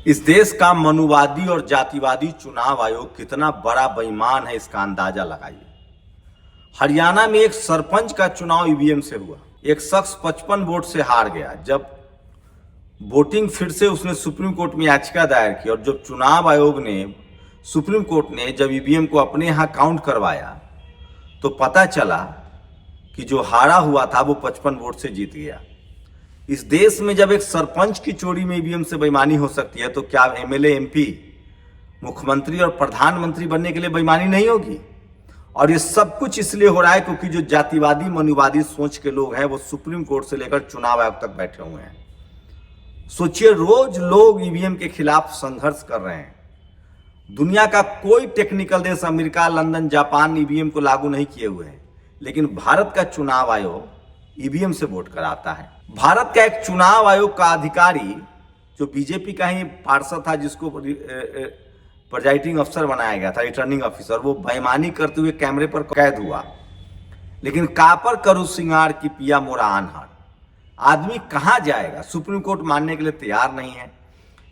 इस देश का मनुवादी और जातिवादी चुनाव आयोग कितना बड़ा बेईमान है, इसका अंदाजा लगाइए। हरियाणा में एक सरपंच का चुनाव ईवीएम से हुआ। एक शख्स 55 वोट से हार गया। जब वोटिंग फिर से उसने सुप्रीम कोर्ट में याचिका दायर की और जब चुनाव आयोग ने सुप्रीम कोर्ट ने जब ईवीएम को अपने यहाँ काउंट करवाया तो पता चला कि जो हारा हुआ था वो 55 वोट से जीत गया। इस देश में जब एक सरपंच की चोरी में ईवीएम से बेईमानी हो सकती है तो क्या एमएलए, एमपी, मुख्यमंत्री और प्रधानमंत्री बनने के लिए बेईमानी नहीं होगी? और ये सब कुछ इसलिए हो रहा है क्योंकि जो जातिवादी मनुवादी सोच के लोग हैं वो सुप्रीम कोर्ट से लेकर चुनाव आयोग तक बैठे हुए हैं। सोचिए, रोज लोग ईवीएम के खिलाफ संघर्ष कर रहे हैं। दुनिया का कोई टेक्निकल देश, अमेरिका, लंदन, जापान ईवीएम को लागू नहीं किए हुए हैं, लेकिन भारत का चुनाव आयोग ईवीएम से वोट कराता है। भारत का एक चुनाव आयोग का अधिकारी जो बीजेपी का ही पार्षद था, जिसको प्रिजाइडिंग अफसर बनाया गया था, रिटर्निंग ऑफिसर, वो बेईमानी करते हुए कैमरे पर कैद हुआ। लेकिन कापर करू सिंगार की पिया मोरा आनहर, आदमी कहां जाएगा? सुप्रीम कोर्ट मानने के लिए तैयार नहीं है।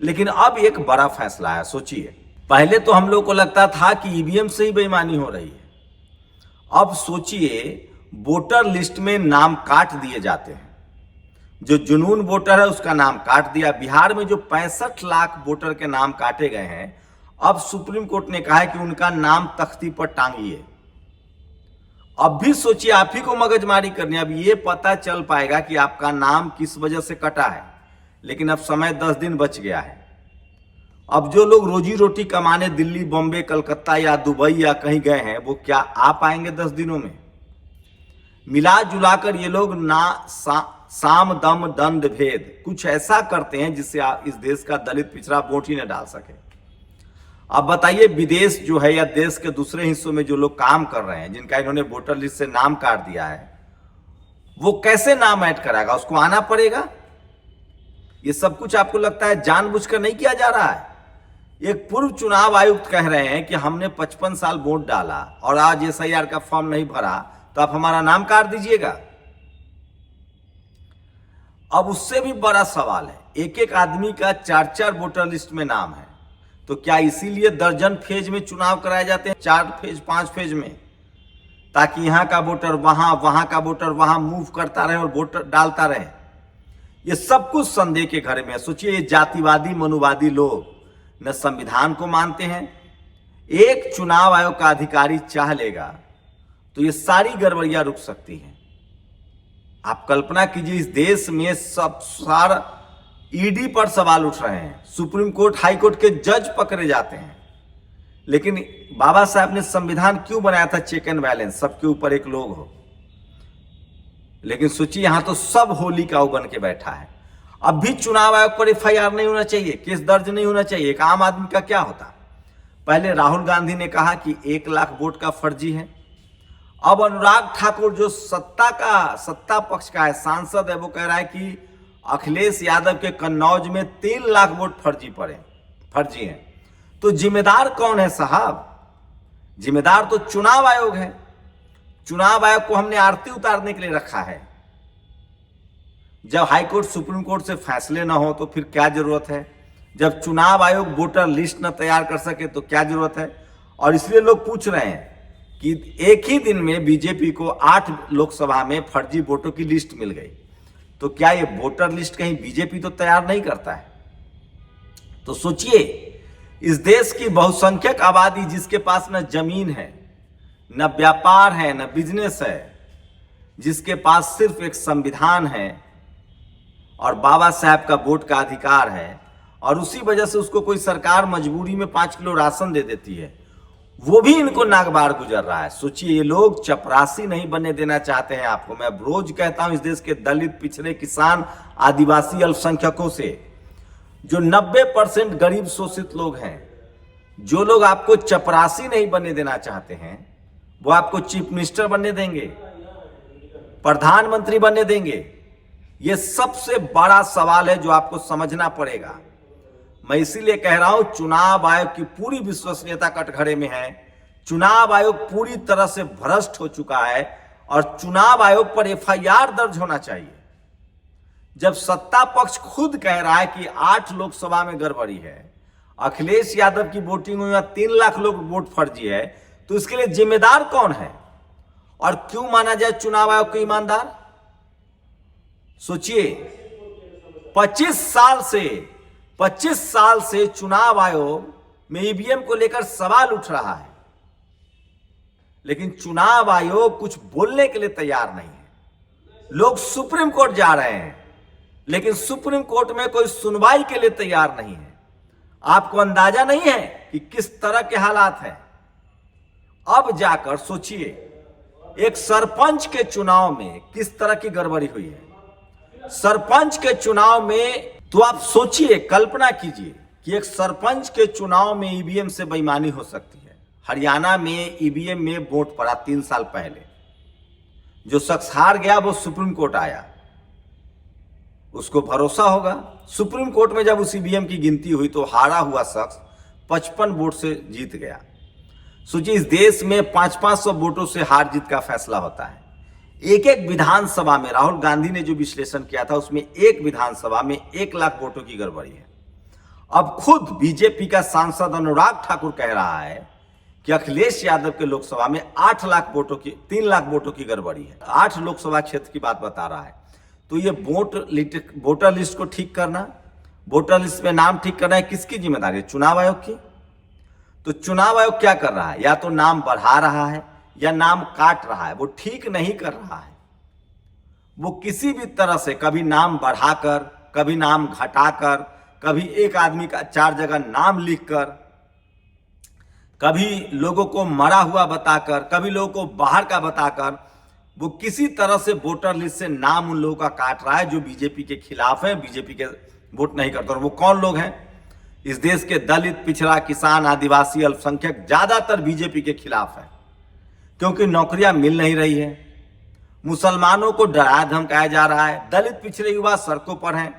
लेकिन अब एक बड़ा फैसला है। सोचिए, पहले तो हम लोग को लगता था कि ईवीएम से ही बेईमानी हो रही है। अब सोचिए, वोटर लिस्ट में नाम काट दिए जाते हैं। जो जुनून वोटर है उसका नाम काट दिया। बिहार में जो 65 लाख वोटर के नाम काटे गए हैं, अब सुप्रीम कोर्ट ने कहा है कि उनका नाम तख्ती पर टांगिए। अब भी सोचिए, आप ही को मगजमारी करनी है। अब ये पता चल पाएगा कि आपका नाम किस वजह से कटा है। लेकिन अब समय 10 दिन बच गया है। अब जो लोग रोजी रोटी कमाने दिल्ली, बॉम्बे, कलकत्ता या दुबई या कहीं गए हैं, वो क्या आ पाएंगे 10 दिनों में? मिला जुलाकर ये लोग साम दम दंड भेद कुछ ऐसा करते हैं जिससे इस देश का दलित पिछड़ा वोट ही न डाल सके। अब बताइए, विदेश जो है या देश के दूसरे हिस्सों में जो लोग काम कर रहे हैं, जिनका इन्होंने वोटर लिस्ट से नाम काट दिया है, वो कैसे नाम ऐड कराएगा? उसको आना पड़ेगा। ये सब कुछ आपको लगता है जानबूझकर नहीं किया जा रहा है? एक पूर्व चुनाव आयुक्त कह रहे हैं कि हमने 55 साल वोट डाला और आज एसआईआर का फॉर्म नहीं भरा, तो आप हमारा नाम काट दीजिएगा। अब उससे भी बड़ा सवाल है, एक एक आदमी का 4-4 वोटर लिस्ट में नाम है, तो क्या इसीलिए दर्जन फेज में चुनाव कराए जाते हैं? 4 फेज, 5 फेज में, ताकि यहां का वोटर वहां, वहां का वोटर वहां मूव करता रहे और वोटर डालता रहे। ये सब कुछ संदेह के घर में है। सोचिए, ये जातिवादी मनुवादी लोग न संविधान को मानते हैं। एक चुनाव आयोग का अधिकारी चाह लेगा तो ये सारी गड़बड़ियां रुक सकती हैं। आप कल्पना कीजिए, इस देश में सब सारा ईडी पर सवाल उठ रहे हैं, सुप्रीम कोर्ट, हाई कोर्ट के जज पकड़े जाते हैं। लेकिन बाबा साहब ने संविधान क्यों बनाया था? चेक एंड बैलेंस, सबके ऊपर एक लोग हो। लेकिन सोचिए, यहां तो सब होली का बन के बैठा है। अब भी चुनाव आयोग पर एफआईआर नहीं होना चाहिए, केस दर्ज नहीं होना चाहिए। एक आम आदमी का क्या होता? पहले राहुल गांधी ने कहा कि 1 लाख वोट का फर्जी है। अब अनुराग ठाकुर जो सत्ता पक्ष का है, सांसद है, वो कह रहा है कि अखिलेश यादव के कन्नौज में 3 लाख वोट फर्जी हैं। तो जिम्मेदार कौन है साहब? जिम्मेदार तो चुनाव आयोग है। चुनाव आयोग को हमने आरती उतारने के लिए रखा है। जब हाई कोर्ट, सुप्रीम कोर्ट से फैसले ना हो तो फिर क्या जरूरत है? जब चुनाव आयोग वोटर लिस्ट न तैयार कर सके तो क्या जरूरत है? और इसलिए लोग पूछ रहे हैं कि एक ही दिन में बीजेपी को 8 लोकसभा में फर्जी वोटों की लिस्ट मिल गई, तो क्या ये वोटर लिस्ट कहीं बीजेपी तो तैयार नहीं करता है? तो सोचिए, इस देश की बहुसंख्यक आबादी जिसके पास न जमीन है, न व्यापार है, न बिजनेस है, जिसके पास सिर्फ एक संविधान है और बाबा साहब का वोट का अधिकार है, और उसी वजह से उसको कोई सरकार मजबूरी में 5 किलो राशन दे देती है, वो भी इनको नागबार गुजर रहा है। सोचिए, ये लोग चपरासी नहीं बनने देना चाहते हैं आपको। मैं रोज कहता हूं, इस देश के दलित, पिछड़े, किसान, आदिवासी, अल्पसंख्यकों से जो 90% गरीब शोषित लोग हैं, जो लोग आपको चपरासी नहीं बनने देना चाहते हैं, वो आपको चीफ मिनिस्टर बनने देंगे, प्रधानमंत्री बनने देंगे। ये सबसे बड़ा सवाल है जो आपको समझना पड़ेगा। मैं इसीलिए कह रहा हूं, चुनाव आयोग की पूरी विश्वसनीयता कटघरे में है। चुनाव आयोग पूरी तरह से भ्रष्ट हो चुका है और चुनाव आयोग पर एफआईआर दर्ज होना चाहिए। जब सत्ता पक्ष खुद कह रहा है कि 8 लोकसभा में गड़बड़ी है, अखिलेश यादव की वोटिंग में 3 लाख लोग वोट फर्जी है, तो इसके लिए जिम्मेदार कौन है और क्यों माना जाए चुनाव आयोग को ईमानदार? सोचिए, 25 साल से चुनाव आयोग में ईवीएम को लेकर सवाल उठ रहा है, लेकिन चुनाव आयोग कुछ बोलने के लिए तैयार नहीं है। लोग सुप्रीम कोर्ट जा रहे हैं, लेकिन सुप्रीम कोर्ट में कोई सुनवाई के लिए तैयार नहीं है। आपको अंदाजा नहीं है कि किस तरह के हालात हैं। अब जाकर सोचिए, एक सरपंच के चुनाव में किस तरह की गड़बड़ी हुई है। सरपंच के चुनाव में तो आप सोचिए, कल्पना कीजिए कि एक सरपंच के चुनाव में ईवीएम से बेईमानी हो सकती है। हरियाणा में ईवीएम में वोट पड़ा 3 साल पहले, जो शख्स हार गया वो सुप्रीम कोर्ट आया, उसको भरोसा होगा। सुप्रीम कोर्ट में जब उस ईवीएम की गिनती हुई तो हारा हुआ शख्स 55 वोट से जीत गया। सोचिए, इस देश में 500-500 वोटों से हार जीत का फैसला होता है। एक एक विधानसभा में, राहुल गांधी ने जो विश्लेषण किया था उसमें एक विधानसभा में 1 लाख वोटों की गड़बड़ी है। अब खुद बीजेपी का सांसद अनुराग ठाकुर कह रहा है कि अखिलेश यादव के लोकसभा में 3 लाख वोटों की गड़बड़ी है। 8 लोकसभा क्षेत्र की बात बता रहा है। तो ये वोटर लिस्ट को ठीक करना, वोटर लिस्ट में नाम ठीक करना है किसकी जिम्मेदारी है? चुनाव आयोग की। तो चुनाव आयोग क्या कर रहा है? या तो नाम बढ़ा रहा है या नाम काट रहा है। वो ठीक नहीं कर रहा है। वो किसी भी तरह से कभी नाम बढ़ाकर, कभी नाम घटाकर, कभी एक आदमी का 4 जगह नाम लिखकर, कभी लोगों को मरा हुआ बताकर, कभी लोगों को बाहर का बताकर, वो किसी तरह से वोटर लिस्ट से नाम उन लोगों का काट रहा है जो बीजेपी के खिलाफ है, बीजेपी के वोट नहीं करते। और वो कौन लोग हैं? इस देश के दलित, पिछड़ा, किसान, आदिवासी, अल्पसंख्यक ज्यादातर बीजेपी के खिलाफ है, क्योंकि नौकरियां मिल नहीं रही है। मुसलमानों को डराया धमकाया जा रहा है। दलित पिछड़े युवा सड़कों पर हैं।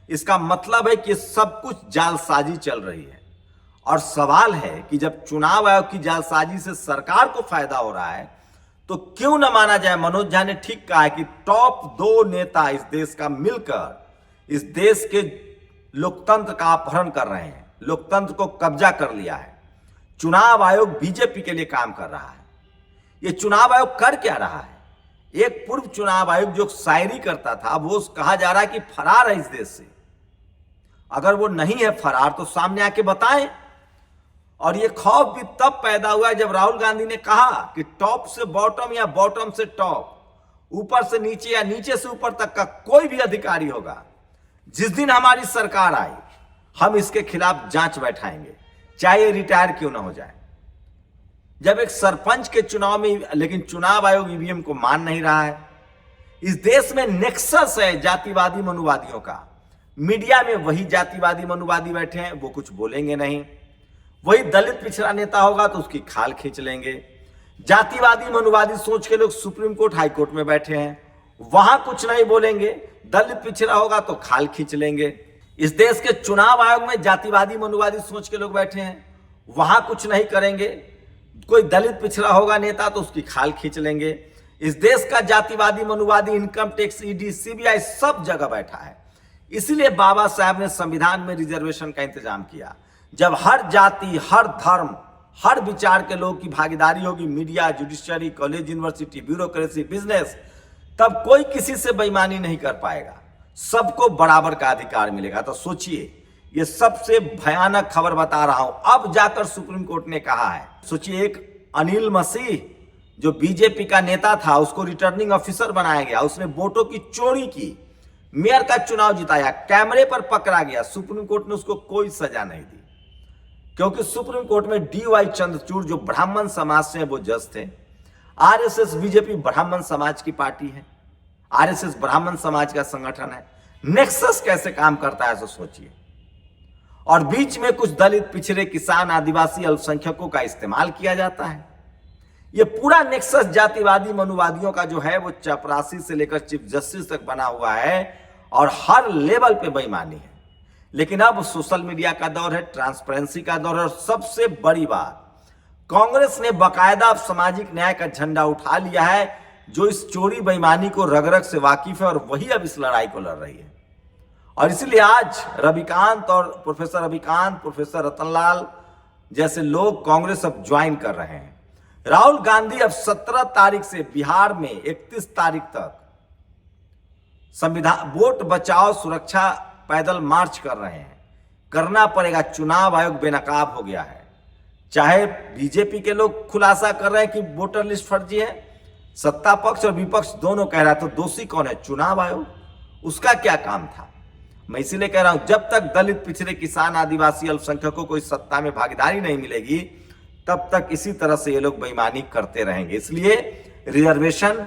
इसका मतलब है कि सब कुछ जालसाजी चल रही है। और सवाल है कि जब चुनाव आयोग की जालसाजी से सरकार को फायदा हो रहा है तो क्यों न माना जाए? मनोज झा ने ठीक कहा है कि टॉप 2 नेता इस देश का मिलकर इस देश के लोकतंत्र का अपहरण कर रहे हैं, लोकतंत्र को कब्जा कर लिया है। चुनाव आयोग बीजेपी के लिए काम कर रहा है। ये चुनाव आयोग कर क्या रहा है? एक पूर्व चुनाव आयोग जो शायरी करता था, वो कहा जा रहा है कि फरार है इस देश से। अगर वो नहीं है फरार तो सामने आके बताएं। और ये खौफ भी तब पैदा हुआ जब राहुल गांधी ने कहा कि टॉप से बॉटम या बॉटम से टॉप, ऊपर से नीचे या नीचे से ऊपर तक का कोई भी अधिकारी होगा, जिस दिन हमारी सरकार आई हम इसके खिलाफ जांच बैठाएंगे, चाहे रिटायर क्यों ना हो जाए। जब एक सरपंच के चुनाव में, लेकिन चुनाव आयोग ईवीएम को मान नहीं रहा है। इस देश में नेक्सस है जातिवादी मनुवादियों का। मीडिया में वही जातिवादी मनुवादी बैठे हैं, वो कुछ बोलेंगे नहीं। वही दलित पिछड़ा नेता होगा तो उसकी खाल खींच लेंगे। जातिवादी मनुवादी सोच के लोग सुप्रीम कोर्ट, हाई कोर्ट में बैठे हैं, वहां कुछ नहीं बोलेंगे। दलित पिछड़ा होगा तो खाल खींच लेंगे। इस देश के चुनाव आयोग में जातिवादी मनुवादी सोच के लोग बैठे हैं, वहां कुछ नहीं करेंगे। कोई दलित पिछड़ा होगा नेता तो उसकी खाल खींच लेंगे। इस देश का जातिवादी मनुवादी इनकम टैक्स, ईडी, सीबीआई सब जगह बैठा है। इसीलिए बाबा साहब ने संविधान में रिजर्वेशन का इंतजाम किया। जब हर जाति, हर धर्म, हर विचार के लोग की भागीदारी होगी, media, judiciary, college, university, bureaucracy, business, तब कोई किसी से बेईमानी नहीं कर पाएगा। सबको बराबर का अधिकार मिलेगा। तो सोचिए, ये सबसे भयानक खबर बता रहा हूं, अब जाकर सुप्रीम कोर्ट ने कहा है। सोचिए, एक अनिल मसीह जो बीजेपी का नेता था, उसको रिटर्निंग ऑफिसर बनाया गया। उसने वोटों की चोरी की, मेयर का चुनाव जिताया, कैमरे पर पकड़ा गया। सुप्रीम कोर्ट ने उसको कोई सजा नहीं दी, क्योंकि सुप्रीम कोर्ट में DY चंद्रचूड़ जो ब्राह्मण समाज से वो जज थे। RSS, बीजेपी ब्राह्मण समाज की पार्टी है, RSS ब्राह्मण समाज का संगठन है। नेक्सस कैसे काम करता है तो सोचिए। और बीच में कुछ दलित, पिछड़े, किसान, आदिवासी, अल्पसंख्यकों का इस्तेमाल किया जाता है। ये पूरा नेक्सस जातिवादी मनुवादियों का जो है वो चपरासी से लेकर चीफ जस्टिस तक बना हुआ है और हर लेवल पे बेईमानी है। लेकिन अब सोशल मीडिया का दौर है, ट्रांसपेरेंसी का दौर है। और सबसे बड़ी बात, कांग्रेस ने बाकायदा सामाजिक न्याय का झंडा उठा लिया है, जो इस चोरी बेईमानी को रग रग से वाकिफ है और वही अब इस लड़ाई को लड़ रही है। और इसलिए आज रविकांत और प्रोफेसर रविकांत, प्रोफेसर रतनलाल जैसे लोग कांग्रेस अब ज्वाइन कर रहे हैं। राहुल गांधी अब 17 तारीख से बिहार में 31 तारीख तक संविधान वोट बचाओ सुरक्षा पैदल मार्च कर रहे हैं। करना पड़ेगा, चुनाव आयोग बेनकाब हो गया है। चाहे बीजेपी के लोग खुलासा कर रहे हैं कि वोटर लिस्ट फर्जी है, सत्ता पक्ष और विपक्ष दोनों कह रहा है, तो दोषी कौन है? चुनाव आयोग। उसका क्या काम था? मैं इसीलिए कह रहा हूं, जब तक दलित, पिछड़े, किसान, आदिवासी, अल्पसंख्यकों को इस सत्ता में भागीदारी नहीं मिलेगी, तब तक इसी तरह से ये लोग बेईमानी करते रहेंगे। इसलिए रिजर्वेशन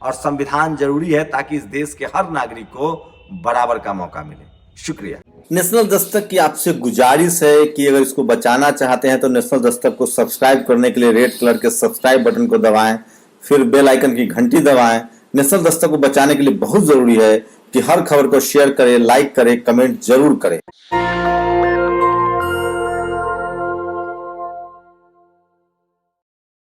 और संविधान जरूरी है ताकि इस देश के हर नागरिक को बराबर का मौका मिले। शुक्रिया। नेशनल दस्तक की आपसे गुजारिश है कि अगर इसको बचाना चाहते हैं तो नेशनल दस्तक को सब्सक्राइब करने के लिए रेड कलर के सब्सक्राइब बटन को दबाएं, फिर बेल आइकन की घंटी दबाएं। नेशनल दस्तक को बचाने के लिए बहुत जरूरी है कि हर खबर को शेयर करें, लाइक करें, कमेंट जरूर करें।